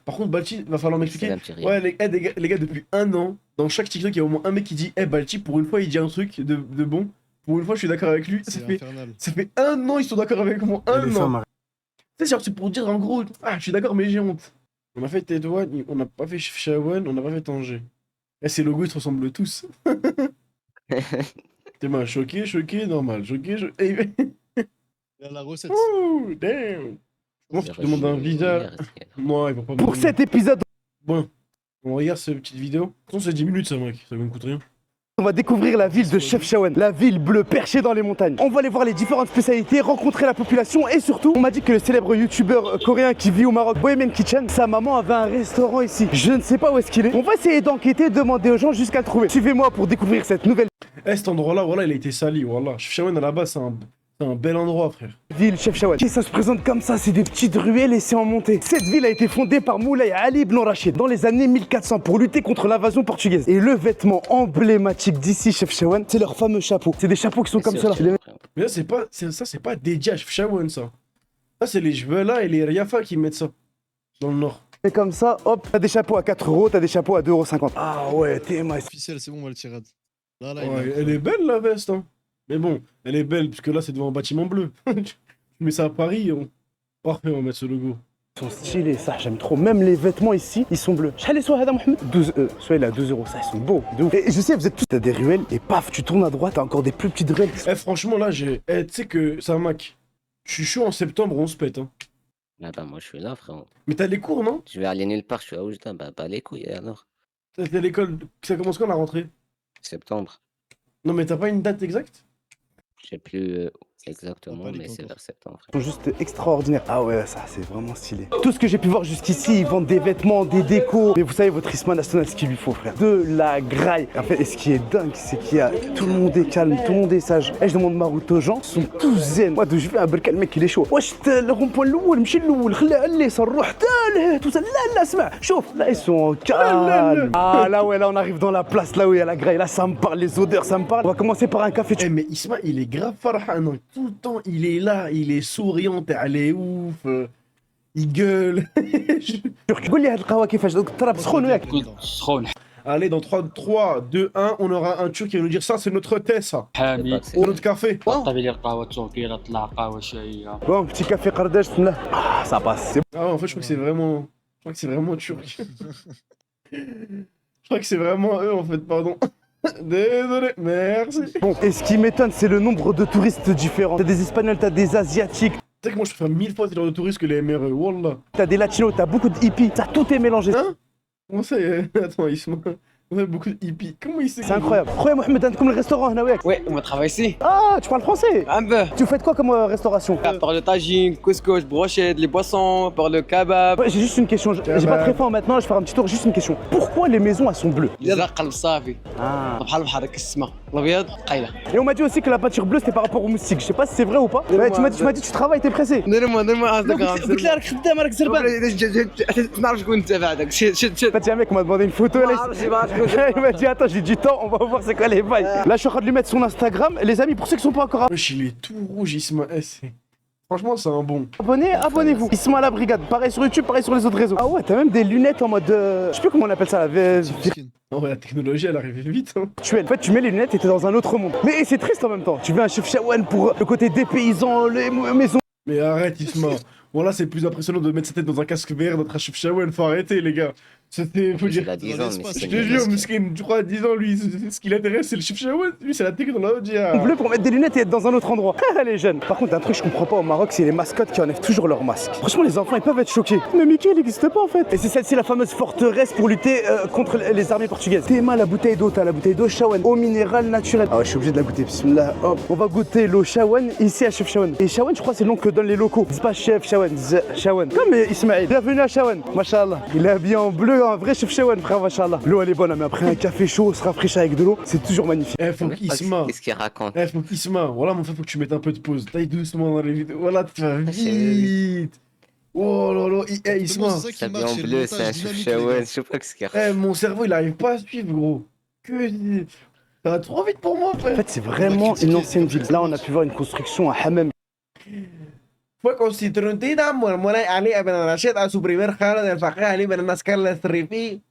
Par contre, Balti, va falloir C'est m'expliquer. un petit rire. Ouais, les gars, depuis un an, dans chaque TikTok, il y a au moins un mec qui dit Balti, pour une fois, il dit un truc de bon. Pour une fois, je suis d'accord avec lui. C'est infernal. Ça fait un an, ils sont d'accord avec moi. Un an. Tu sais, genre, c'est pour dire en gros, je suis d'accord, mais j'ai honte. On a fait Tétouan, on n'a pas fait Shawan, on n'a pas fait Tanger. Et ces logos, ils se ressemblent tous. T'es mal choqué, normal. Choqué. Il y a la recette. Ouh, damn. Comment tu demandes un visa? Non, ils vont pas me Pour demander. cet épisode, Bon, on regarde cette petite vidéo. De toute façon, c'est 10 minutes, ça, mec. Ça me coûte rien. on va découvrir la ville de Chefchaouen, la ville bleue perchée dans les montagnes. On va aller voir les différentes spécialités, rencontrer la population et surtout, on m'a dit que le célèbre youtubeur coréen qui vit au Maroc, Bohemian Kitchen, sa maman avait un restaurant ici. Je ne sais pas où est-ce qu'il est. On va essayer d'enquêter, demander aux gens jusqu'à le trouver. Suivez-moi pour découvrir cette nouvelle Cet endroit-là, voilà, il a été sali, voilà. Chefchaouen, à la base, c'est un bel endroit, frère. ville, Chefchaouen. Et ça se présente comme ça, c'est des petites ruelles et c'est en montée. Cette ville a été fondée par Moulay Ali ibn Rachid dans les années 1400 pour lutter contre l'invasion portugaise. Et le vêtement emblématique d'ici, Chefchaouen, c'est leur fameux chapeau. C'est des chapeaux qui sont comme cela. Mais là, c'est pas dédié à Chefchaouen, ça. Ça, c'est les cheveux là et les Riafa qui mettent ça. Dans le nord. Et comme ça, hop, t'as des chapeaux à 4 euros, t'as des chapeaux à 2,50 €. Ah ouais, t'es ma... Officiel, c'est bon, on va le tirer. Là, Ouais, elle est belle, la veste, hein. Mais bon, elle est belle, parce que là, c'est devant un bâtiment bleu. Tu mets ça à Paris, parfait, on va mettre ce logo. Ils sont stylés, ça j'aime trop. Même les vêtements ici, ils sont bleus. Chalé soit Hada Mohamed 12 soit il est à 2 €, ça ils sont beaux, de ouf. Et je sais, vous êtes tous, t'as des ruelles et paf, tu tournes à droite, t'as encore des plus petites ruelles. Franchement, là, tu sais que c'est un Mac. Je suis chaud en septembre, on se pète, hein. Ah bah moi je suis là frérot. Mais t'as les cours, non? Je vais aller nulle part, je suis à Oujda, bah pas les couilles alors. T'as l'école, ça commence quand la rentrée? Septembre. Non, mais t'as pas une date exacte? Je sais plus exactement, pas les mais c'est concours. vers septembre. Ils sont juste extraordinaires. Ah ouais, ça c'est vraiment stylé. Tout ce que j'ai pu voir jusqu'ici, ils vendent des vêtements, des décos. Mais vous savez, votre Isma National, ce qu'il lui faut, frère. De la graille. En fait, et ce qui est dingue, c'est qu'il y a. Tout le monde est calme, tout le monde est sage. Et je demande ma route aux gens, ils sont tous zen. Moi, d'où je viens, le mec, il est chaud. Wesh, le rond-point الاول مشي الاول خليها اللي صار حتى tout ça. Là, اسمع شوف. Là, ils sont calmes. Ah là, ouais, là, on arrive dans la place, là où il y a la graille. Là, ça me parle, les odeurs, ça me parle. On va commencer par un café. Mais Isma, il est grave farhan, hein. Tout le temps, il est là, il est souriant, elle est ouf. Il gueule. قول لي هاد القهوه كيفاش ترى بسخون وياك Allez, dans 3, 2, 1, on aura un turc qui va nous dire ça, c'est notre thé, ça. حامي Ou notre café. طيب لي قهوه تركيه طلع قهوه شايه Bon, petit café قرداش بسم الله. Ah, ça passe. C'est Ah ouais, en fait, je crois que c'est vraiment. Je crois que c'est vraiment turc. Je crois que c'est vraiment eux, en fait, pardon. Désolé, merci. bon. Et ce qui m'étonne, c'est le nombre de touristes différents. T'as des Espagnols, t'as des Asiatiques, Tu sais que moi, je préfère 1000 fois ce genre de touristes que les MRE. Wallah. t'as des Latinos, t'as beaucoup de hippies. Ça, tout est mélangé. Hein? Comment ça Attends, Isma. On a beaucoup de hippies. Comment il sait C'est incroyable. Khoya Mohamed, t'as comme le restaurant, هنا وياك. Ouais, on va travailler ici. Ah, tu parles français? Un peu. Tu fais quoi comme restauration? Par le tagine, couscous, brochette, les boissons, par le kebab. Ouais, j'ai juste une question. J'ai pas très faim maintenant, je vais faire un petit tour. Juste une question. Pourquoi les maisons elles sont bleues? الزرق الصافي. Ah. بحال بحال هكا السما. الابيض قايله. Et on m'a dit aussi que la peinture bleue c'était par rapport aux moustiques. Je sais pas si c'est vrai ou pas. Ouais, tu m'as dit tu travailles, t'es pressé. نرمى قصدك قلت لي راك خدام راك زربان. نعرف شكون انت بعدك شد En fait, il y a un mec qui m'a demandé une photo. Là, il m'a dit attends, j'ai du temps, on va voir c'est quoi les bails. Là, je suis en train de lui mettre son Instagram. Les amis, pour ceux qui sont pas encore Wesh, il est tout rouge, Isma. Franchement, c'est un bon. abonnés, abonnez-vous. Ils sont à la brigade. Pareil sur YouTube, pareil sur les autres réseaux. Ah ouais, t'as même des lunettes en mode. Je sais plus comment on appelle ça, la Non, ouais, la technologie, elle arrive vite. Hein. virtuelle. En fait, tu mets les lunettes et t'es dans un autre monde. Mais c'est triste en même temps. Tu veux un Chefchaouen pour le côté des paysans, les maisons. Mais arrête, Isma. Voilà, c'est plus impressionnant de mettre sa tête dans un casque VR d'être un Chefchaouen. Faut arrêter, les gars. C'était. Faut Il dire. a 10 ans, mais Je c'est te jure, Miskin, tu crois à 10 ans, lui, ce qui l'intéresse, c'est le Chefchaouen. Lui, c'est la technologie. Bleu pour mettre des lunettes et être dans un autre endroit. Les jeunes. Par contre, un truc que je comprends pas au Maroc, c'est les mascottes qui enlèvent toujours leur masque. Franchement, les enfants ils peuvent être choqués. Mais Mickey, il n'existe pas en fait. Et c'est celle-ci la fameuse forteresse pour lutter contre les armées portugaises. Théma, la bouteille d'eau, t'as la bouteille d'eau Chaouen, eau minérale naturelle. Ah ouais, je suis obligé de la goûter. Bismillah, hop. On va goûter l'eau Chaouen ici à Chef Chaouen. Et Chaouen, je crois, c'est le nom que donnent les locaux. Ils disent pas Chef Chaouen, Chaouen. Comme Ismaël. Bienvenue à Chaouen. Machallah. Il est habillé en bleu, un vrai Chef Chaouen, frère, machallah. L'eau elle est bonne, mais après un café chaud, se rafraîchir avec de l'eau, c'est toujours magnifique. Faut qu'Isma. Qu'est-ce qu'il raconte? Faut qu'Isma. Voilà, mon frère, faut que tu mettes un peu de pause. Taille doucement dans les vidéos. Voilà, tu vas c'est- vite. Oh là là, Isma. C'est ça qui Ça marche, en c'est le bleu, c'est un montage dynamique, Chefchaouen, les je sais pas ce qu'il raconte. Mon cerveau, il arrive pas à suivre, gros. Que. Ça va trop vite pour moi, En frère. fait, c'est vraiment une ancienne ville. Là, on a pu voir une construction à Hammam. fue constituida murmura Ali ibn Rashid a su primer jala del faqih Ali ibn Askar al-Thrifi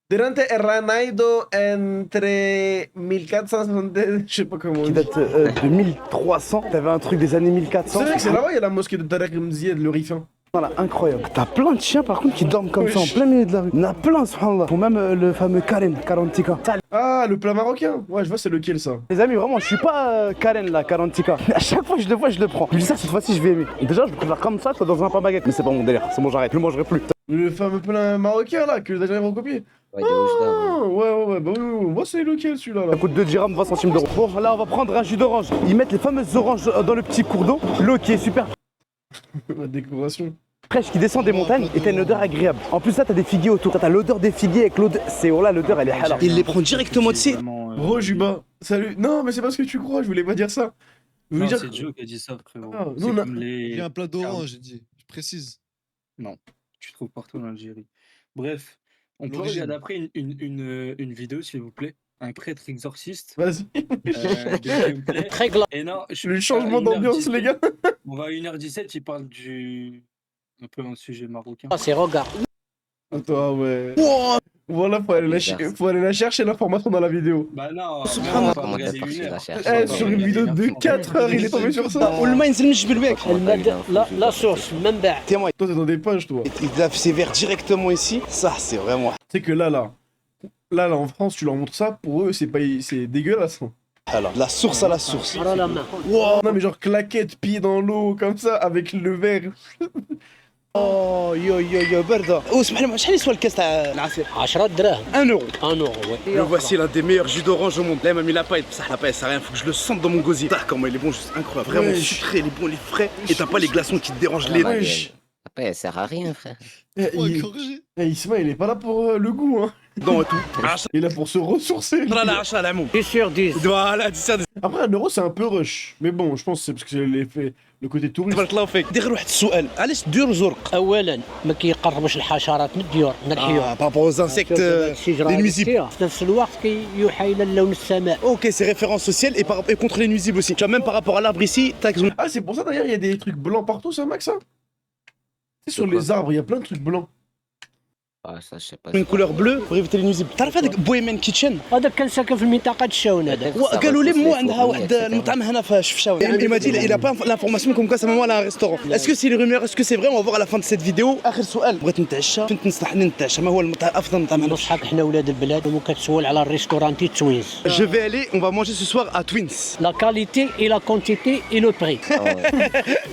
durante el reinado entre 1460, je sais pas comment on Qui dit. date de 1300, t'avais un truc des années 1400. C'est vrai que c'est là-bas, il y a la mosquée de Tariq Mzied, le Rifin. Voilà, incroyable. T'as plein de chiens par contre qui dorment comme ça en Wesh. plein milieu de la rue. Il y en a plein, subhanallah. Ou même le fameux Karen, Karantika. Ça, Ah, le plat marocain. Ouais, je vois c'est lequel ça. les amis, vraiment, je suis pas Karen là, Karantika. À chaque fois que je le vois, je le prends. Je dis ça, cette fois-ci, je vais aimer. Déjà, je préfère comme ça que dans un pain baguette. Mais c'est pas mon délire, c'est bon, j'arrête, je le mangerai plus. Le fameux plat marocain là, que j'arrive à recopier. Ouais, de Oujda, Ah, ouais, bah oui, moi c'est lequel celui-là là. Ça coûte 2 dirhams, 20 centimes d'euros. Bon, là, on va prendre un jus d'orange. Ils mettent les fameuses oranges dans le petit cours d'eau. L'eau qui est super La décoration. fraîche, qui descend des montagnes et t'as une odeur agréable. En plus, là, t'as des figuiers autour. T'as l'odeur des figuiers avec l'odeur. C'est oh là, l'odeur, elle est halal. Il les prend directement d'ici. Gros Juba, salut. Non, mais c'est pas ce que tu crois, je voulais pas dire ça. Je voulais Non, dire. c'est Joe qui a dit ça, frérot. Ah, C'est nous, on a- comme Il y a un les... plat d'orange, j'ai dit. Je précise. Non, tu trouves partout en Algérie. Bref, on peut L'origine. regarder après une vidéo, s'il vous plaît. Un prêtre exorciste. Vas-y. de gameplay. Très glace. Et non, je Le suis changement à d'ambiance, 1h17. les gars. On va à 1h17, il parle du... un peu un sujet marocain. C'est regarde. Attends, ouais. Voilà, faut aller la chercher l'information dans la vidéo. Bah non, Subhanallah. on va Comment t'as regarder sorti une la heure. cherche Eh, sur une vidéo de 4 heures, il est tombé sur ça. والماء ينزلش بالباك. La source, منبع. Témoin, Toi, t'es dans des pages, toi. il a ses verres directement ici. Ça, c'est vraiment Tu sais que là, en France, tu leur montres ça, pour eux, c'est pas, c'est dégueulasse. Hein. halal. La source à la source. على la main. Non, mais genre claquette, pied dans l'eau, comme ça, avec le verre. Oh, yo, برده. واسمح لي شحال يسوى الكاس تاع العصير؟ 10 دراهم. 1 euro. 1 euro, ouais. Le voici l'un des meilleurs jus d'orange au monde. Là, il m'a mis la paille. Ça, la paille, ça rien. Faut que je le sente dans mon gosier. Putain, comment il est bon, juste incroyable. Vraiment Wesh. sucré, il est bon, il est frais. Et t'as pas les glaçons qui te dérangent les dents. Wesh. Après, elle sert à rien, frère. Eh, Oh, il... corrigé. eh, Isma, il est pas là pour le goût, hein. Dents et tout. Il est là pour se ressourcer. 10 sur 10. Voilà, dis ça. Après, 1 euro, c'est un peu rush. Mais bon, je pense que c'est parce que c'est l'effet, le côté touriste. تبارك الله فيك. دير واحد السؤال. علاش الديور زرق؟ اولا ما كيقربوش الحشرات من الديور من الحيوان. Ah, par rapport aux insectes, les nuisibles. في نفس الوقت كيوحى الى لون السماء. Ok, c'est référence au ciel et contre les nuisibles aussi. Tu vois, même par rapport à l'arbre ici, tac, zoom. Ah, c'est pour ça d'ailleurs, il y a des trucs blancs partout, ça, Max, ça. C'est sur les arbres, il y a plein de trucs blancs. Ah, ça, je sais pas. Une couleur bleue pour éviter les nuisibles. تعرف هذاك بويمن كيتشن؟ هذاك كان ساكن في المنطقه الشاون هذاك. قالوا لي مو عندها واحد المطعم هنا في شفشاون. Il m'a dit il a pas l'information comme quoi sa maman elle a un restaurant. Est-ce que c'est les rumeurs? Est-ce que c'est vrai? On va voir à la fin de cette vidéo. آخر سؤال. بغيت نتعشى. كنت نصحني نتعشى. ما هو المطعم أفضل مطعم هنا؟ نصحك حنا ولاد البلاد وكتسول على الريستورانتي توينز. Je vais aller, on va manger ce soir à Twins. La qualité et la quantité et le prix.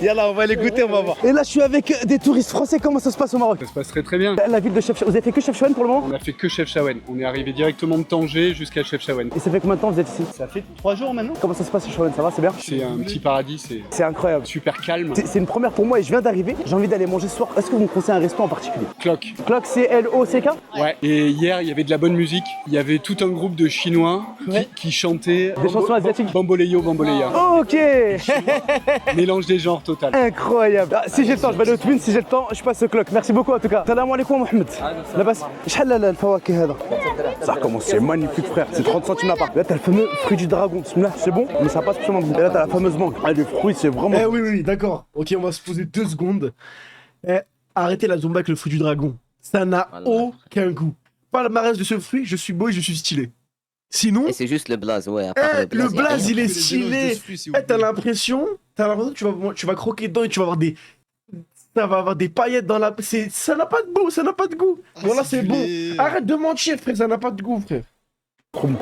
Yallah, on va aller goûter, on va voir. Et là, je suis avec des touristes français. Comment ça se passe au Maroc? Ça se passe très très bien. La ville de Chefchaouen. Vous avez fait que Chefchaouen pour le moment? On a fait que Chefchaouen. On est arrivé directement de Tanger jusqu'à Chefchaouen. Et ça fait combien de temps vous êtes ici? Ça fait 3 jours maintenant. Comment ça se passe Chefchaouen? Ça va, c'est bien? C'est un petit paradis, C'est incroyable. super calme. C'est une première pour moi et je viens d'arriver. J'ai envie d'aller manger ce soir. Est-ce que vous me conseillez un resto en particulier? Clock. Clock, c'est L-O-C-K? Ouais. Et hier, il y avait de la bonne musique. Il y avait tout un groupe de Chinois qui chantaient Des chansons asiatiques. Bamboleyo, Bamboleya. Ok. Mélange des genres total. Incroyable. Ah, si j'ai le temps, je vais aller au Twin. Si j'ai le temps, je passe au Clock. Merci beaucoup en tout cas. Salam alaikum Mohamed. لاباس شحال الفواكه هذا Ça commence, c'est magnifique frère, c'est 30 centimes la part. Là t'as le fameux fruit du dragon, Bismillah, c'est bon, mais ça passe spécialement de goût. Et là t'as la fameuse mangue. Ah les fruits c'est vraiment... Eh oui, d'accord. Ok, on va se poser 2 secondes. Eh, arrêtez la zumba avec le fruit du dragon. Ça n'a Voilà. aucun goût. Palmarès de ce fruit, je suis beau et je suis stylé. Sinon, Et c'est juste le blaze, ouais. À part le blaze, il y a il est Les stylé. éloges de ce fruit, s'il vous Eh, t'as plaît. l'impression que tu vas croquer dedans et tu vas avoir des... Ça va avoir des paillettes dans la... Ça n'a pas de goût, ça n'a pas de goût. Ah, Voilà, c'est du bon. lait. Arrête de mentir, frère, ça n'a pas de goût, frère.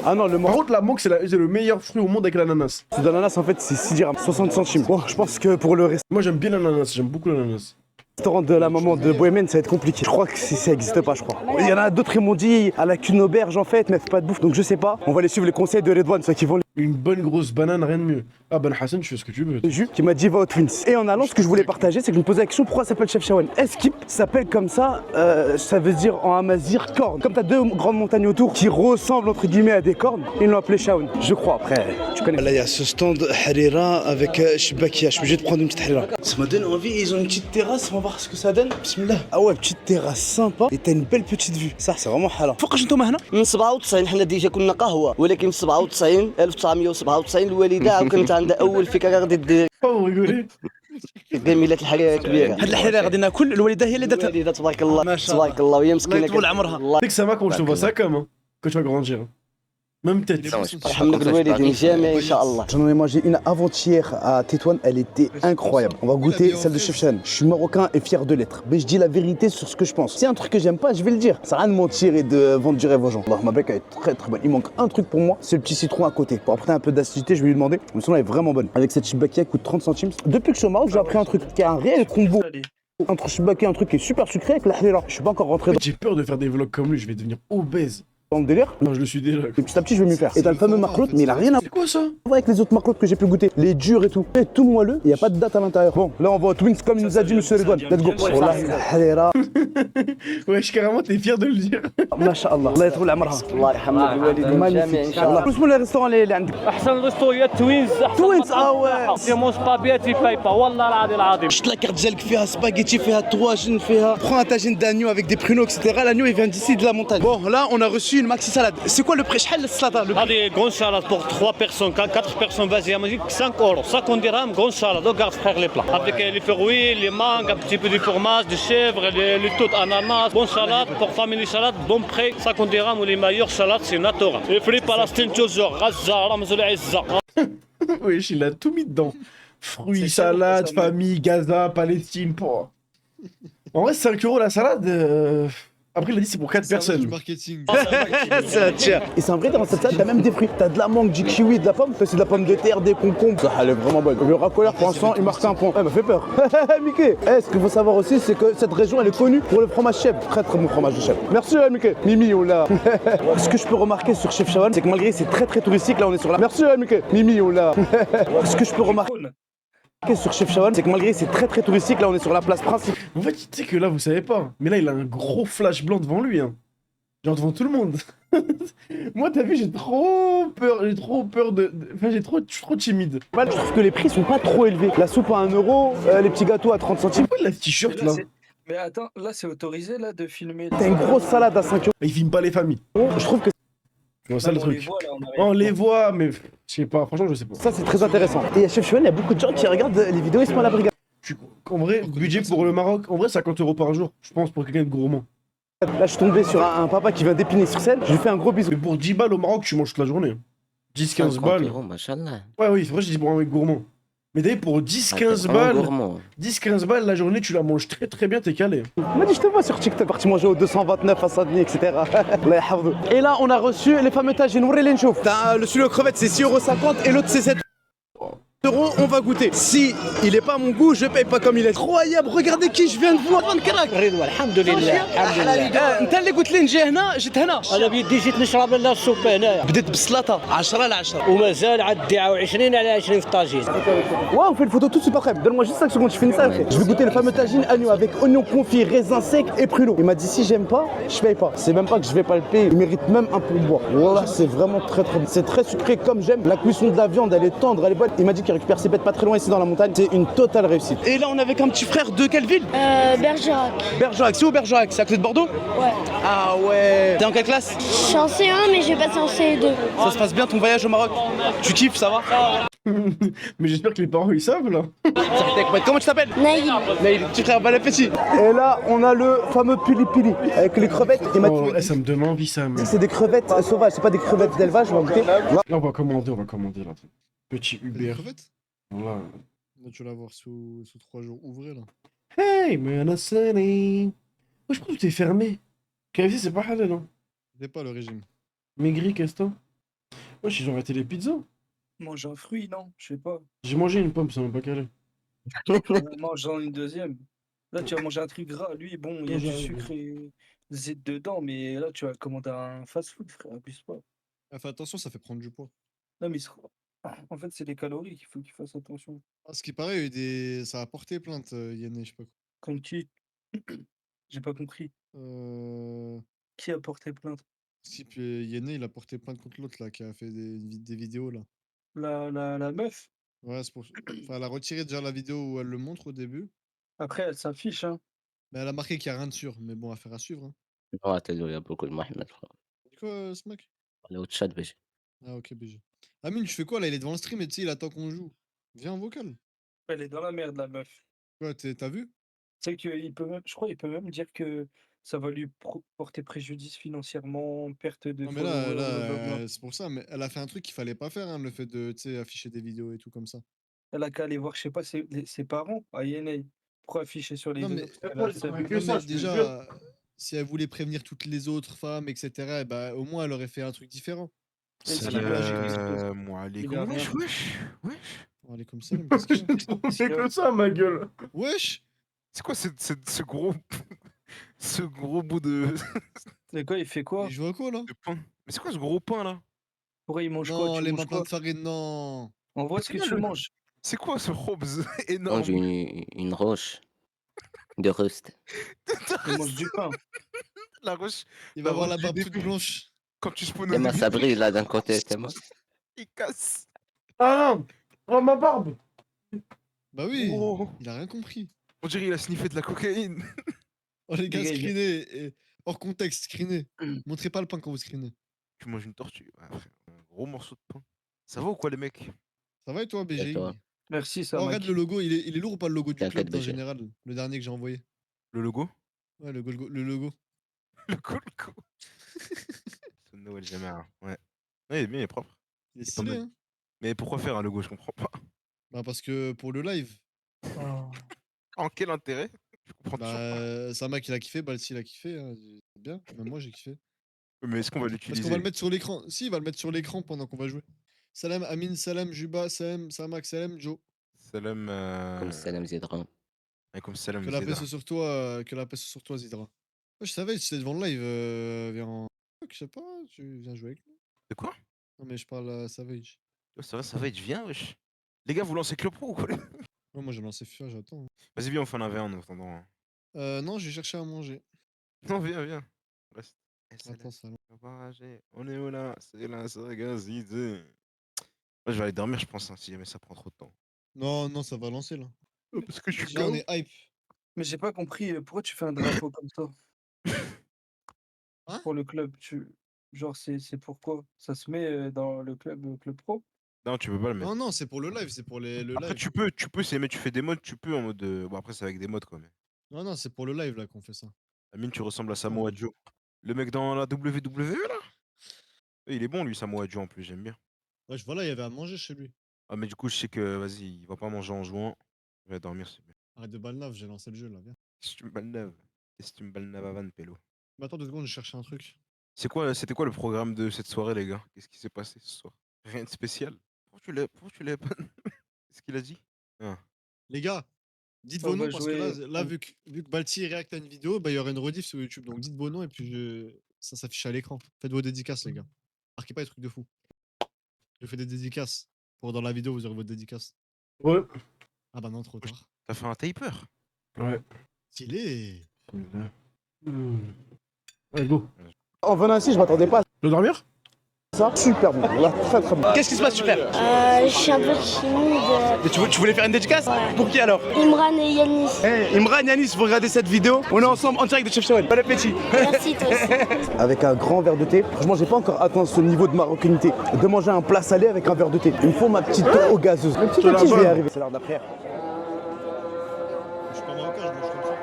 Ah non, le Par mangue contre, la mangue, c'est le meilleur fruit au monde avec l'ananas. c'est d'ananas en fait, c'est 6 dirhams, 60 centimes. Bon, je pense que pour le Moi, j'aime bien l'ananas, j'aime beaucoup l'ananas. restaurant de la maman de Bohémen, ça va être compliqué. Je crois que ça n'existe pas, je crois. Il y en a d'autres, ils m'ont dit à la qu'une auberge en fait, mais elle fait pas de bouffe. Donc je sais pas, on va aller suivre les conseils de Redouane, ceux qui vont Une bonne grosse banane, rien de mieux. Ah, Ben Hassan, tu fais ce que tu veux. le jus, qui m'a dit va aux Twins. Et en allant, ce que je voulais partager, c'est que je me posais la question pourquoi ça s'appelle Chefchaouen. Eskip s'appelle comme ça, ça veut dire en amazir corne. Comme t'as 2 grandes montagnes autour qui ressemblent entre guillemets à des cornes, ils l'ont appelé Chaouen. Je crois, après, tu connais. Là, il y a ce stand Harira avec Shibakia. Je suis obligé de prendre une petite Harira. Ça m'a donné envie, ils ont une petite terrasse, on va voir ce que ça donne. Bismillah. Ah ouais, petite terrasse sympa. Et t'as une belle petite vue. Ça, c'est vraiment halal. فوقاش انتم هنا؟ من 97 حنا ديجا كنا قهوه ولكن في 97 1997 الوالده كانت عندها اول فكره غادي دير Pas vous rigoler. جميلة الحريرة كبيرة. هاد الحريره غادي ناكل الوالده هي اللي داتها. الوالدة تبارك الله ما شاء الله. تبارك الله وهي الله مسكينة. يطول عمرها. الله Tu sais que ça va quand je te vois ça comme, hein, quand tu vas grandir. Hein. Même tête. Non, je sais pas يرحم لك comme ça, je الوالدين parie. جامع إن شاء الله. J'en ai mangé une avant-hier à Tétouan, elle était incroyable. On va goûter celle de Chef Chan. Je suis marocain et fier de l'être. Mais je dis la vérité sur ce que je pense. C'est un truc que j'aime pas, je vais le dire. Ça sert à rien de mentir et de vendre du rêve aux gens. Alors ma bec elle est très très bonne. Il manque un truc pour moi, c'est le petit citron à côté. Pour apporter un peu d'acidité, je vais lui demander. Mais sinon elle est vraiment bonne. Avec cette chibaki elle coûte 30 centimes. Depuis que je suis au Maroc, j'ai appris un truc qui est un réel combo entre chibaki, un truc qui est super sucré avec la halila. Je suis pas encore rentré En fait, j'ai peur de faire des vlogs comme lui, je vais devenir obèse. dans le délire. Non, je le suis déjà. Et petit à petit, je vais m'y faire. Et t'as le fameux marlotte, mais il a rien à C'est quoi ça? voir avec les autres marlottes que j'ai pu goûter. Les durs et tout. Et tout moelleux, il n'y a pas de date à l'intérieur. Bon, là on va au Twins comme il nous a dit monsieur Redouane. Let's go. Wallahi, la halila. Wesh, carrément, t'es fier de le dire. Masha'Allah. Allah يطول عمرها. الله يرحم لك الوالدين جامع إن شاء الله. شو اسمه الريستوران اللي عندك؟ احسن ريستو هي توينز احسن توينز اه سيمون سبابيتي بايبا والله العظيم العظيم. شفت لا كارت ديالك فيها سباغيتي فيها طواجن فيها prends un tagine d'agneau avec des pruneaux etc. L'agneau il vient d'ici de la montagne. Bon là on a reçu une maxi salade. C'est quoi le prix? شحال السلطه؟ هذه grande salade pour 3 personnes, quand 4 personnes vas-y à musique 5 euros, 50 dirhams, grande salade, regarde frère les plats. Avec les fruits, les mangues, un petit peu de fromage, de chèvre, les tout ananas, bonne salade, pour famille salade, bon prix, 50 dirhams ou les meilleures salades c'est naturel. Les fruits palestiniens toujours, Gaza, Ramzoul Izza. Wesh, il a tout mis dedans. Fruits, salade, famille, Gaza, Palestine, pour. En vrai, 5 € la salade. Après, il a dit c'est pour 4 Du personnes. marketing. C'est la tienne. Et c'est un vrai dans cette salade, t'as même des fruits. T'as de la mangue, du kiwi, de la pomme. C'est de la pomme de terre, des concombres. Ça, elle est vraiment bonne. Le racoleur pour l'instant, il marque un point. Elle m'a fait peur. Mickey. Ce qu'il faut savoir aussi, c'est que cette région, elle est connue pour le fromage chèvre. Très très bon fromage de chèvre. Merci Mickey. Mimi, oh là. Ce que je peux remarquer sur Chef Shawan, c'est que malgré c'est très très touristique, là on est sur la. Merci Mickey. Mimi, oh là. Ce que je peux remarquer sur Chef Shawan, c'est que malgré c'est très très touristique, là on est sur la place principale. En fait, tu sais que là, vous savez pas. Mais là, il a un gros flash blanc devant lui. Hein. Genre devant tout le monde. Moi, t'as vu, j'ai trop peur. J'ai trop peur de. Enfin, je suis trop timide. Je trouve que les prix sont pas trop élevés. La soupe à 1 €, les petits gâteaux à 30 centimes. Pourquoi il a ce t-shirt là? Mais attends, là c'est autorisé là de filmer. T'as une grosse salade à 5 €. Il filme pas les familles. Je trouve que C'est ça le truc. Là, On les voit, mais je sais pas. Franchement, je sais pas. ça c'est très intéressant. Et à Chef Shawan, il y a beaucoup de gens qui regardent les vidéos, ils sont à la brigade. En vrai, budget pour le Maroc, en vrai, 50 € par jour. Je pense pour quelqu'un de gourmand. Là, je suis tombé sur un papa qui vient d'Épinay sur scène. Je lui fais un gros bisou. Mais pour 10 balles au Maroc, tu manges toute la journée. 10-15 50 balles. euros, machallah. Ouais, oui, c'est vrai, je dis pour un mec gourmand. Mais d'ailleurs, pour Ah, 10-15 t'es vraiment balles, gourmand. 10-15 balles la journée, tu la manges très très bien, t'es calé. Il m'a dit, je te vois sur TikTok, t'es parti manger au 229 à Saint-Denis, etc. Allah yahfadou. Et là, on a reçu les fameux tagines. T'as le celui aux crevettes, c'est 6,50 € et l'autre, c'est 7 €. On va goûter. Si il est pas à mon goût, je paye pas comme il est. Incroyable, regardez qui je viens de voir. Crack. رضوان الحمد لله الحمد لله. انت اللي قلت لي نجي هنا جيت هنا. انا بيدي جيت نشرب لنا السوب هنايا بديت بالسلطه 10 على 10. ومازال عندي 20 على 20 في الطاجين. Ouais, on fait une photo tout de suite après. Donne-moi juste 5 secondes, je finis ça après. Je vais goûter le fameux tagine agneau avec oignon confit, raisin sec et pruneau. Il m'a dit si j'aime pas, je paye pas. C'est même pas que je vais pas le payer. Il mérite même un pourboire. Voilà, c'est vraiment très très bon. C'est très sucré comme j'aime. La cuisson de la viande, elle est tendre, elle est bonne. Il m'a dit qu'il récupère ses bêtes pas très loin ici dans la montagne. C'est une totale réussite. Et là, on est avec un petit frère de quelle ville? Bergerac. Bergerac. C'est où Bergerac? C'est à côté de Bordeaux? Ouais. Ah ouais. T'es en quelle classe? Je suis en C1, mais j'ai passé en C2. Ça se passe bien ton voyage au Maroc? Tu kiffes, ça va? Mais j'espère que les parents ils savent là. Comment tu t'appelles? Naïl. Naïl, petit frère, bon appétit. Et là, on a le fameux pili pili avec les crevettes. Il m'a Oh, dit ça me donne envie ça. Mais... c'est des crevettes sauvages, c'est pas des crevettes d'élevage, on va goûter. Là, on va commander là. Petit Les Uber. crevettes Voilà. Là, tu vas l'avoir sous 3 jours ouvrés là. Hey, man, Sunny. Moi, je pense que tout est fermé. KFC, c'est pas halal, non? C'était pas le régime. Maigri, qu'est-ce que Moi, ils ont arrêté les pizzas. Mange un fruit, non? Je sais pas. J'ai mangé une pomme, ça m'a pas calé. Mange-en une deuxième. Là, tu vas manger un truc gras. Lui, bon, il y a du sucre et zit dedans, mais là, tu vas commander un fast-food, frère. Abuse pas. Ah, fais attention, ça fait prendre du poids. Non, mais en fait, c'est les calories qu'il faut qu'il fasse attention. Ah, ce qui paraît, il y a eu ça a porté plainte, Yanné, je sais pas quoi. Comme qui? J'ai pas compris. Qui a porté plainte? Si, puis Yanné, il a porté plainte contre l'autre là, qui a fait des vidéos là. La meuf? Ouais, c'est pour. Enfin, elle a retiré déjà la vidéo où elle le montre au début. Après, elle s'affiche, hein. Mais elle a marqué qu'il n'y a rien de sûr. Mais bon, affaire à suivre. Hein. Ouais, t'as il y a beaucoup de Mohamed, frère. C'est quoi ce mec? On est au chat, BG. Ah, ok, BG. Amine, tu fais quoi là? Il est devant le stream et tu sais, il attend qu'on joue. Viens en vocal. Elle est dans la merde, la meuf. Quoi, t'as vu? Tu sais qu'il peut même, je crois, il peut même dire que ça va lui porter préjudice financièrement, perte de Non, mais followers, c'est pour ça, mais elle a fait un truc qu'il fallait pas faire, hein, le fait de, tu sais, afficher des vidéos et tout comme ça. Elle a qu'à aller voir, je sais pas, ses parents à INA. Pourquoi afficher sur les Non, réseaux? mais, Parce qu'elle a le seum. que non, ça, mais je te déjà, si elle voulait prévenir toutes les autres femmes, etc., bah, au moins elle aurait fait un truc différent. Et ce qui est logique, Moi, il a rien. wesh. On va aller comme ça, mais qu'est-ce qu'il y a? C'est que ça, ma gueule. Wesh! C'est quoi ce gros. Ce gros bout de C'est quoi, il fait quoi? Il joue à quoi là? pain? Mais c'est quoi ce gros pain là? Pourquoi il mange quoi? Non, Tu les manges matins quoi? de farine, non! On voit ce que tu manges. C'est quoi ce robes Mange énorme? une roche de rust. Il mange du pain. La roche, Il va la avoir la roche barbe du toute début. blanche. Quand tu spawns Et au moi, début, ça brille là d'un côté, t'es moi. il casse. Ah non. Oh, ma barbe. Bah oui, Oh, il a rien compris. on dirait il a sniffé de la cocaïne. Oh les gars, Les gars, il- screenez, hors contexte, screenez. Montrez pas le pain quand vous screenez. Tu manges une tortue. Ouais, frère, un gros morceau de pain. Ça va ou quoi les mecs? Ça va et toi, Et BGI? toi? Merci, ça Oh, m'a regarde le logo, il est lourd ou pas le logo du T'inquiète, club en BG. général? Le dernier que j'ai envoyé. Le logo? Ouais, le logo. Le go. C'est Noël jamais rien. Ouais. Ouais, il est bien, il est propre. Il est Il est stylé, tombé. hein? Mais pourquoi faire un logo? Je comprends pas. Bah parce que pour le live, En quel intérêt? Je comprends toujours pas. Sama qui l'a kiffé, Balsi l'a kiffé, hein, c'est bien, même moi j'ai kiffé. Mais est-ce qu'on va Parce qu'on va l'utiliser? le mettre sur l'écran. Si, il va le mettre sur l'écran pendant qu'on va jouer. Salam, Amin, Salam, Juba, Salam, Samak, Salam, Joe. Salam. Comme Salam Zedran. Comme Salam Que la paix Zedar. soit sur toi, Zidra. Ouais, je savais, si t'es devant le live, viens en. Je sais pas, tu viens jouer avec nous. De quoi? Non, mais je parle à Savage. Oh, ça va, je viens, wesh. Les gars, vous lancez Club Pro ou quoi? Ouais, moi j'ai lancé FIFA, j'attends. Vas-y, viens, on fait un 1v1 en attendant. Hein. Non, j'ai cherché à manger. Non, viens. Reste. Attends, ça. On est où là? C'est la saga Zidane. Moi, je vais aller dormir, je pense, hein, si jamais ça prend trop de temps. Non, ça va lancer là. Parce que je suis Là, on KO. est hype. Mais j'ai pas compris, pourquoi tu fais un drapeau comme ça? Hein? Pour le club, genre c'est pourquoi? Ça se met dans le club pro? Non, tu peux pas le mettre. Non, c'est pour le live, c'est pour le Après, live. tu peux, si jamais tu fais des modes, tu peux en mode. Bon, après, c'est avec des modes quoi. Mais. Non, c'est pour le live là qu'on fait ça. Amine, tu ressembles à Samoa Joe. Le mec dans la WWE là? Il est bon lui, Samoa Joe en plus, j'aime bien. Ouais, voilà, il y avait à manger chez lui. Ah, mais du coup, je sais que, vas-y, il va pas manger en jouant. Il va dormir, c'est bien. Arrête de balnave, j'ai lancé le jeu là, viens. Si tu me balnaves. Si tu me balnaves à Van Pelo. Mais attends 2 secondes, je cherchais un truc. C'était quoi le programme de cette soirée, les gars? Qu'est-ce qui s'est passé ce soir? Rien de spécial. Pourquoi tu l'avais pas? Qu'est-ce qu'il a dit? Ah. Les gars, dites On vos noms va parce que jouer- là vu que Balti réacte à une vidéo, bah il y aura une rediff sur YouTube. Donc dites vos noms et puis ça s'affiche à l'écran. Faites vos dédicaces, les gars. Marquez pas les trucs de fou. Je fais des dédicaces. Pour dans la vidéo, vous aurez votre dédicace. Ouais. Ah bah non, trop tard. T'as fait un taper? Ouais. Stylé. Allez, go. En venant ici, je m'attendais pas à Tu veux dormir? ça. Super bon. Là, très très bon. Qu'est-ce qui se passe, super? Je suis un peu timide. Et tu voulais faire une dédicace? Pour qui alors? Imran et Yanis. Imran, Yanis, vous regardez cette vidéo? On est ensemble en direct de Chef Shawel. Bon appétit. Merci toi aussi. Avec un grand verre de thé. Franchement, j'ai pas encore atteint ce niveau de marocanité. De manger un plat salé avec un verre de thé. Il me faut ma petite eau gazeuse. Petit à petit, je vais y arriver. C'est l'heure de la prière. Je suis pas marocain, je mange comme ça.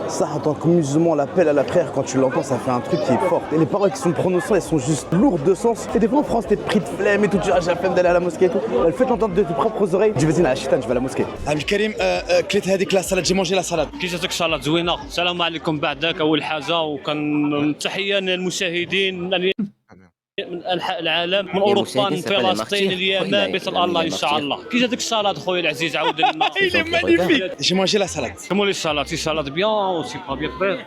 Ça, en tant que musulman, l'appel à la prière, quand tu l'entends, ça fait un truc qui est fort. Et les paroles qui sont prononcées, elles sont juste lourdes de sens. Et des fois en France, t'es pris de flemme et tout, tu dis, ah, j'ai la flemme d'aller à la mosquée et tout. Le fait d'entendre de tes propres oreilles, tu vas dire, ah, chitan, je vais à la mosquée. Abdelkarim, clé هذيك la salade, j'ai mangé la salade. كي جاتك شالات زوينه السلام عليكم بعدك اول حاجه وكان تحيه للمشاهدين من انحاء العالم من اوروبا من فلسطين اليمن بيت الله ان شاء الله كي جاتك الصلاه خويا العزيز عاود لنا Il est magnifique. J'ai mangé la salade. كمل الصلاه سي صلاه بيان او سي با بيان فرير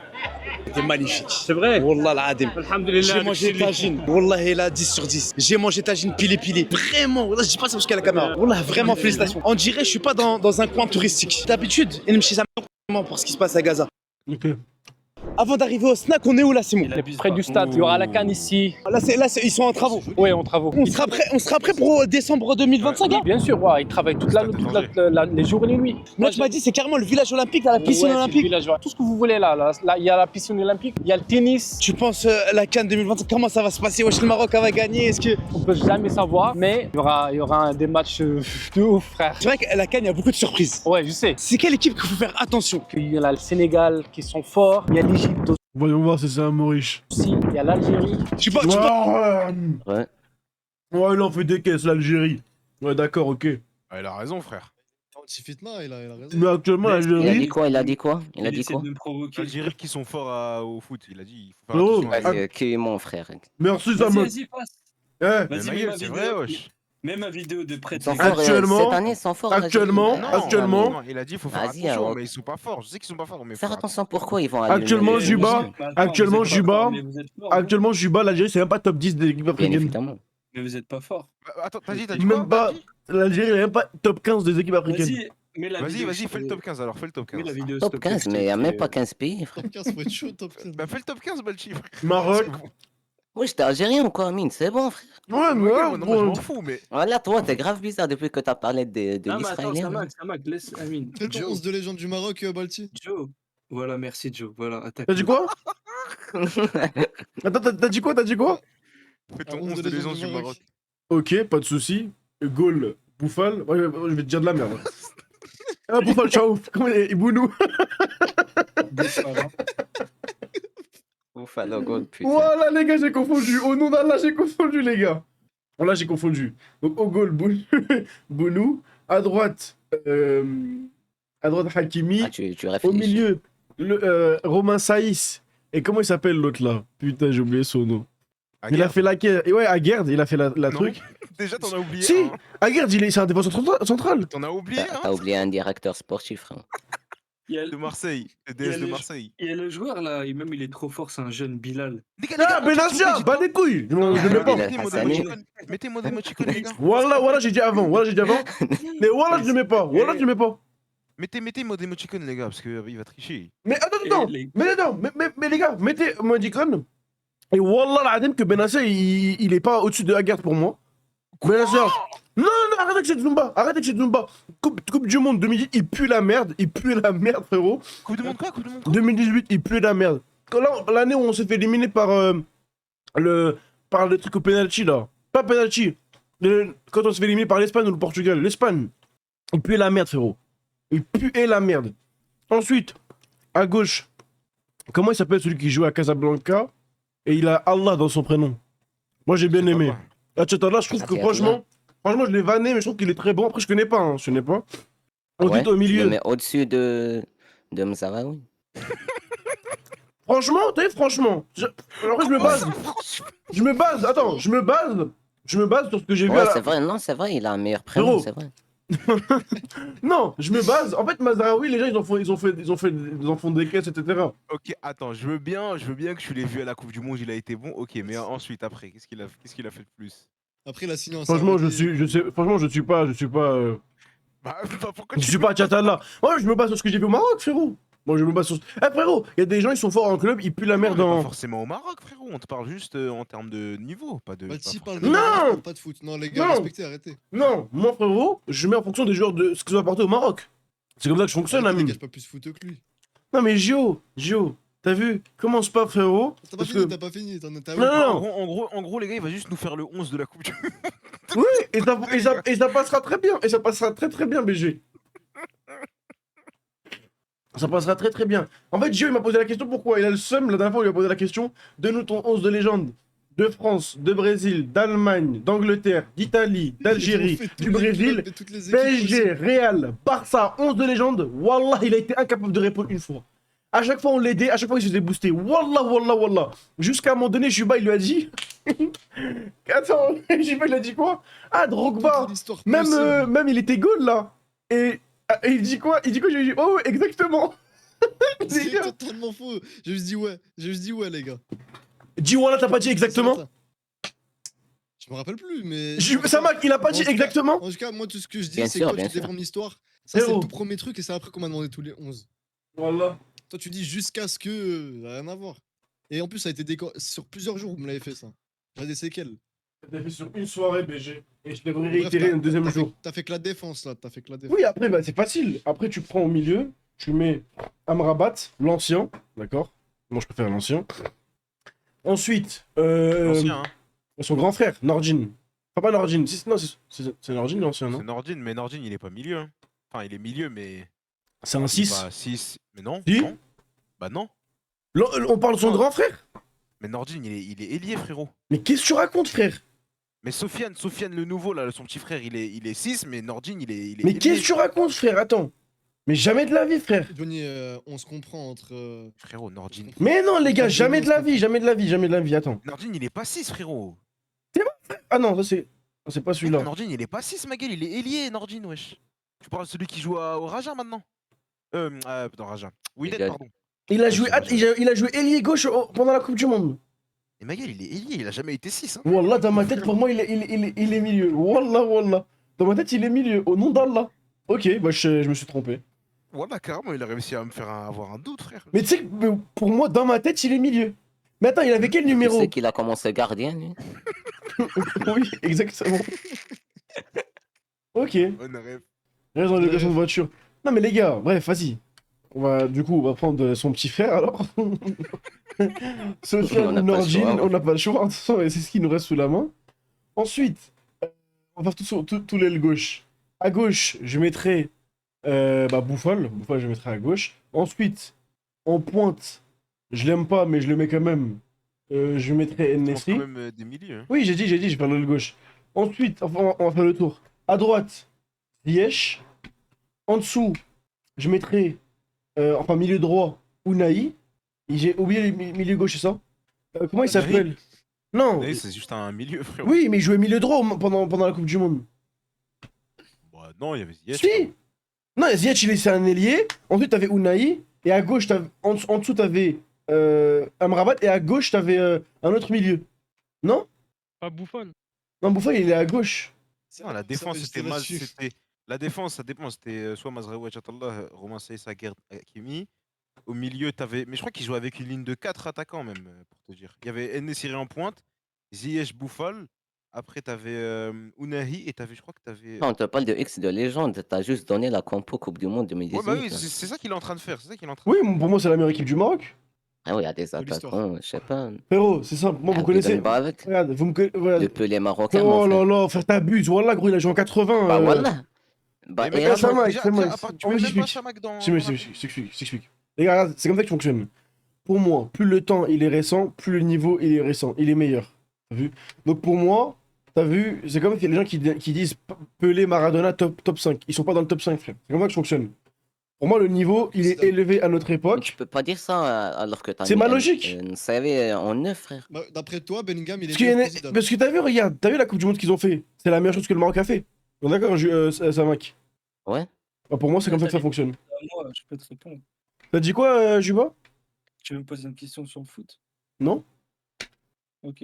C'était magnifique. سي فري Wallah al-adim. الحمد لله J'ai mangé tagine. Wallah, il a 10 sur 10. J'ai mangé tagine pilé. Vraiment. Wallah, je dis pas ça parce qu'il y a la caméra. Wallah, vraiment, félicitations. On dirait, je suis pas dans un coin touristique. D'habitude, il me chie ça pour ce qui se passe à Gaza. Ok. Avant d'arriver au snack, on est où là, Simon? Près du stade, il y aura la canne ici. Ils sont en travaux. Oui, en travaux. On sera prêt pour décembre 2025, Oui, hein? bien sûr, ouais, ils travaillent toute les jours et les nuits. Moi, tu m'as dit, c'est carrément le village olympique, là, la piscine Ouais, c'est le olympique. village, ouais. Tout ce que vous voulez là, il y a la piscine olympique, il y a le tennis. Tu penses la Cannes 2025, comment ça va se passer? Wesh, le Maroc va gagner. Est-ce que. On peut jamais savoir, mais il y aura des matchs de ouf, frère. C'est vrai que la Cannes, il y a beaucoup de surprises. Ouais, je sais. C'est quelle équipe qu'il faut faire attention? Il y a le Sénégal qui sont forts, il y a l'Égypte Voyons voir si c'est un Maurice. aussi, il y a l'Algérie. Ouais. Ouais, il en fait des caisses, l'Algérie. Ouais, d'accord, ok. Ah, il a raison, frère. Fitna, il a raison. Mais actuellement, Il a dit l'Algérie. quoi? Il a dit quoi? Il a dit essaie quoi? de me provoquer. L'Algérie qui sont forts au foot, il a dit. Il faut faire Oh, attention. Vas-y, qui est mon frère? Merci, ça me. Vas-y, passe. Eh, Mais Vas-y, ma mets gueule, ma c'est vidéo. vrai, wesh. Mets ma vidéo de près Ils de sont l'écran. forts, Actuellement- cette année, ils sont forts. actuellement- l'Algérie. actuellement- Non, il a dit il faut faire Vas-y, attention, alors. mais ils sont pas forts. Je sais qu'ils sont pas forts, mais Faire faut attention, pourquoi ils vont aller Actuellement, le- Juba, actuellement, Juba, Actuellement, actuellement, Juba, l'Algérie, c'est même pas top 10 des équipes Bien africaines. évidemment. mais vous êtes pas fort. Attends, t'as dit quoi? Même pas. L'Algérie, elle est même pas top 15 des équipes africaines. Vas-y, mets la vidéo. Vas-y, fais le top 15 alors, fais le top 15. Mets la vidéo, s'il Top te plaît, 15, je mais il n'y a t'ai même fait- pas 15 pays, frère. Top 15, faut être chaud, top 15. Bah fais le top 15, Balchi, frère. Maroc. Oui, j'étais algérien ou quoi, Amine? C'est bon, frère. Ouais, mais Ouais, ouais, moi, non, moi, je bon. m'en fous, mais. Voilà, toi, t'es grave bizarre depuis que t'as parlé de Non, mais attends, l'Israélien. Samak, laisse Amine. Fais ton 11 de légende du Maroc, Balti. Joe. Voilà, merci Joe. Voilà, attaque. T'as dit quoi? Attends, t'as dit quoi? T'as dit quoi? Fais ton Ah, 11 de légende du Maroc. Ok, pas de soucis. Gaulle, Bouffal. Ouais, je vais te dire de la merde. Ah, Bouffal, ciao. Comment il est? Ibounou. Ouf, alors, goal, putain. Voilà, les gars, j'ai confondu. Au nom d'Allah, j'ai confondu, les gars. Bon, là, j'ai confondu. Donc, au goal, Bounou. À droite, Hakimi. Ah, tu Au réfléchis. milieu, Romain Saïs. Et comment il s'appelle l'autre là? Putain, j'ai oublié son nom. Il a fait la guerre. Et ouais, Aguerd, il a fait la Non. truc. Déjà, t'en as oublié. Si, un. Aguerd, c'est un défenseur central. T'en as oublié, T'as oublié un directeur sportif, frère. Il y a, De Marseille, le il y a DS de le- Marseille. il y a le joueur là, et même il est trop fort, c'est un jeune Bilal. Ah, Benazia, bah des couilles. Je le mets pas. Mettez moi des mochicons, les gars. Voilà, j'ai dit avant. Mais voilà, je le mets pas. Voilà, je le mets pas. Mettez moi des mochicons, les gars, parce qu'il va tricher. Mais attends, Et les- mais les gars, mettez Modicon. Et Wallah l'adem que Benazia, il est pas au-dessus de Aguerd pour moi. Benazia. Non, arrête avec cette Zumba. Coupe du monde 2018, il pue la merde, frérot. Coupe du monde quoi? 2018, il pue la merde. L'année où on s'est fait éliminer par le truc au penalty là. Pas penalty. Quand on s'est fait éliminer par l'Espagne ou le Portugal. L'Espagne. Il pue la merde, frérot. Il pue la merde. Ensuite, à gauche, comment il s'appelle celui qui joue à Casablanca et il a Allah dans son prénom. Moi j'ai bien aimé. Là, je trouve que franchement, je l'ai vanné, mais je trouve qu'il est très bon. Après, je connais pas, Ensuite, Ouais, au milieu. Mais au-dessus de Mzaraoui. Franchement, t'as vu, franchement. Après, je me base sur ce que j'ai vu. Ouais, c'est vrai, non, c'est vrai, il a un meilleur prénom, c'est vrai. Non, je me base. En fait, Mazraoui, les gens, ils en font des caisses, etc. Ok, attends, je veux bien que tu l'aies vu à la Coupe du Monde, il a été bon. Ok, mais ensuite, après, qu'est-ce qu'il a fait de plus? Après, il a signé en Franchement, je Saoudi. suis pas. Bah, pourquoi Je suis pas Tchatala. Ouais, je me base sur ce que j'ai vu au Maroc, frérot. Moi, je me base sur. Eh, frérot, il y a des gens, ils sont forts en club, ils puent la merde Pas en. forcément au Maroc, frérot. On te parle juste en termes de niveau, pas de. Balti pas parle forcément- de Non Maroc, parle pas de foot. Non, les gars, Non. respectez, arrêtez. Non, moi, frérot, je mets en fonction des joueurs de ce qu'ils ont apporté au Maroc. C'est comme ça que je fonctionne, Balti Amine. dégage pas plus foot que lui. Non, mais Gio, t'as vu? Commence pas, frérot. T'as pas Parce fini, que. t'as pas fini. T'as Non. En gros, les gars, il va juste nous faire le 11 de la Coupe du Monde. Oui, et ça passera très bien. Et ça passera très très bien, BG. Ça passera très très bien. En fait, Gio, il m'a posé la question pourquoi. Il a le seum, la dernière fois, il lui a posé la question. Donne-nous ton 11 de légende. De France, de Brésil, d'Allemagne, d'Angleterre, d'Italie, d'Algérie, du Brésil, PSG, Real, Barça, 11 de légende. Wallah, il a été incapable de répondre une fois. À chaque fois, on l'aidait, à chaque fois, il se faisait booster. Wallah. Jusqu'à un moment donné, Juba, il lui a dit. Attends, Juba, il a dit quoi? Ah, Drogba. Même il était goal là. Et il dit quoi? Je lui ai dit, oh, exactement. C'est totalement faux. J'ai juste dit ouais, les gars. Dis Wallah, t'as pas dit exactement? Je me rappelle plus, mais. Samak, il a pas dit exactement? En tout cas, moi, tout ce que je dis, Bien c'est sûr, que bien tu sûr. déformes l'histoire. Ça, c'est le tout premier truc et c'est après qu'on m'a demandé tous les 11. Voilà. Toi, tu dis jusqu'à ce que. Rien à voir. Et en plus, ça a été sur plusieurs jours, vous me l'avez fait ça. J'ai des séquelles. T'as fait sur une soirée, BG. Et je l'ai Bref, réitéré le deuxième jour. T'as fait que la défense là. T'as fait que la défense. Oui, après, bah, c'est facile. Après, tu prends au milieu, tu mets Amrabat, l'ancien, d'accord? Moi, je préfère l'ancien. Ensuite, L'ancien, hein. son grand frère, Nordin. Enfin, pas Nordin. Non, c'est Nordin, l'ancien, C'est non? Nordin, mais Nordin, il est pas milieu. Hein. Enfin, il est milieu, mais. C'est un Il est 6. pas 6. Mais non. Si. Non. Bah non. On parle de son Non. grand frère? Mais Nordin, il est ailier, frérot. Mais qu'est-ce que tu racontes, frère? Mais Sofiane le nouveau, là, son petit frère, il est 6, mais Nordin, il est Mais ailier. qu'est-ce que tu racontes, frère? Attends. Mais jamais de la vie, frère. Johnny, on se comprend entre. Frérot, Nordin. Mais non, les gars, jamais de la vie, jamais de la vie, jamais de la vie. Attends. Nordin, il est pas 6, frérot. Ah non, ça c'est pas celui-là. Nordin, il est pas 6, ma gueule, il est ailier, Nordin, wesh. Tu parles de celui qui joue au Raja maintenant? Putain, Raja. Wydad, gars. pardon. Il a joué, il a joué ailier gauche pendant la Coupe du Monde. Et ma gueule, il est ailier, il a jamais été 6. Hein. Wallah, dans ma tête, pour moi, il est milieu. Wallah. Dans ma tête, il est milieu. Au nom d'Allah. Ok, bah je me suis trompé. Voilà, carrément, il a réussi à me faire avoir un doute, frère. Mais tu sais que pour moi, dans ma tête, il est milieu. Mais attends, il avait quel numéro? Tu sais qu'il a commencé gardien, lui. Oui, exactement. Ok. On arrive. Reste dans l'éducation de voiture. Non mais les gars, bref, vas-y. Du coup, on va prendre son petit frère alors. Sofiane ou Nordin, on n'a pas le choix, de toute façon, et c'est ce qui nous reste sous la main. Ensuite, on va faire tout l'aile gauche. À gauche, je mettrai Bouffal. Bouffal, je mettrai à gauche. Ensuite, en pointe, je l'aime pas, mais je le mets quand même. Je mettrai Nesri. quand même des milieux. Hein. Oui, j'ai dit, je parle de l'aile gauche. Ensuite, enfin, on va faire le tour. À droite, Ziyech. En dessous, je mettrai, enfin, milieu droit, Unai. J'ai oublié le milieu gauche, c'est ça? Comment il s'appelle? Non. Unai, c'est juste un milieu, frérot. Oui, mais il jouait milieu droit pendant la Coupe du Monde. Bah, non, il y avait Ziyech. Si. Non, Ziyech, c'est un ailier. Ensuite, t'avais Unai. Et à gauche, en dessous, t'avais Amrabat. Et à gauche, t'avais un autre milieu. Non? Pas Buffon. Non, Buffon, il est à gauche. Non, la défense, c'était la défense, ça dépend. C'était soit Mazraoui Achatallah, Romain Saïssa, Gerd Hakimi. Au milieu, t'avais. Mais je crois qu'il jouait avec une ligne de 4 attaquants, même, pour te dire. Il y avait En-Nesyri en pointe, Ziyech, Bouffal. Après, t'avais Ounahi et je crois que t'avais. Non, on te parle de X de légende. T'as juste donné la compo Coupe du Monde 2018. Ouais, bah oui, là. c'est ça qu'il est en train de faire. C'est ça qu'il est en train Oui, pour moi, c'est la meilleure équipe du Maroc. Ah oui, il y a des attaquants, je sais pas. Frérot, c'est simple. Moi, vous connaissez. Avec. Regarde, vous me connaissez. Le Pelé marocain. Oh mon frère. là là, frère, t'abuses. Wallah, gros, il a joué en 80. Bah voilà. Bah, Mais et mec, alors, Samak, déjà, Samak. à part- tu En mets vrai, même pas j'explique. Samak dans. J'explique. Les gars, regarde, c'est comme ça que ça fonctionne. Pour moi, plus le temps il est récent, plus le niveau il est récent, il est meilleur. T'as vu? Donc pour moi, t'as vu, c'est comme les gens qui disent Pelé, Maradona, top 5. Ils sont pas dans le top 5, frère. C'est comme ça que ça fonctionne. Pour moi, le niveau, il est élevé à notre époque. Tu peux pas dire ça alors que t'as C'est mis ma logique. une série en 9, frère. Bah, d'après toi, Bellingham, il est Parce que, mieux que Zidane. parce que t'as vu, regarde, t'as vu la Coupe du Monde qu'ils ont fait? C'est la meilleure chose que le Maroc a fait. On est d'accord, Samak? Ouais. Bah, pour moi, c'est comme ça que ça fonctionne. Moi, je peux te répondre. T'as dit quoi, Juba? Tu veux me poser une question sur le foot? Non? Ok.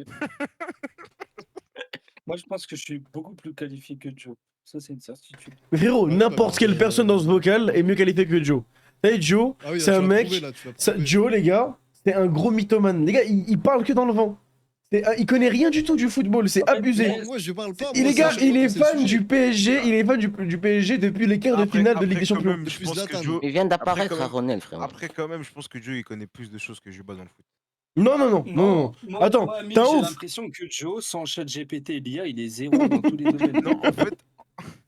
Moi, je pense que je suis beaucoup plus qualifié que Joe. Ça, c'est une certitude. Mais frérot, n'importe quelle personne dans ce vocal est mieux qualifiée que Joe. Vous savez, Joe, Ah oui, là, c'est tu un l'as mec. prouvé, là, tu l'as prouvé. Joe, les gars, c'est un gros mythomane. Les gars, il parle que dans le vent. Il connaît rien du tout du football, c'est abusé. Moi, je parle pas. Et moi, les gars, ça, je il est pense que c'est le fan sujet. du PSG, il est fan du PSG depuis les quarts de Après- finale de après, Ligue des quand Champions. même, je Depuis pense que Zlatan. Joe- Il vient Après, d'apparaître quand à même- Ronel, frère. Après, quand même, je pense que Joe, il connaît plus de choses que Juba dans le foot. Non. Moi, Attends, Amine, t'es un j'ai ouf. l'impression que Joe, sans chat GPT et l'IA, il est zéro dans tous les domaines. Non, en fait,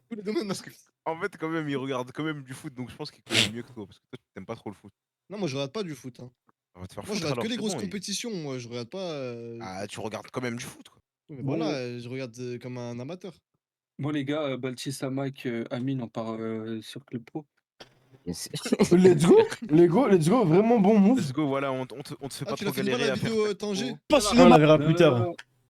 Tous les domaines, parce que- en fait, quand même, il regarde quand même du foot, donc je pense qu'il connaît mieux que toi, parce que toi, tu t'aimes pas trop le foot. Non, moi, je regarde pas du foot. Hein. On va te faire Moi, je foutre, regarde que alors, les c'est grosses bon, compétitions. Moi, je regarde pas. Ah, tu regardes quand même du foot, quoi. Mais voilà, je regarde comme un amateur. Bon, les gars, Balti, Samak, Amine, on part sur Club Pro. Let's go, vraiment bon move. Let's go, voilà, on te fait Ah, pas tu trop l'as filmé galérer la à faire. vidéo Tanger? On la verra plus tard.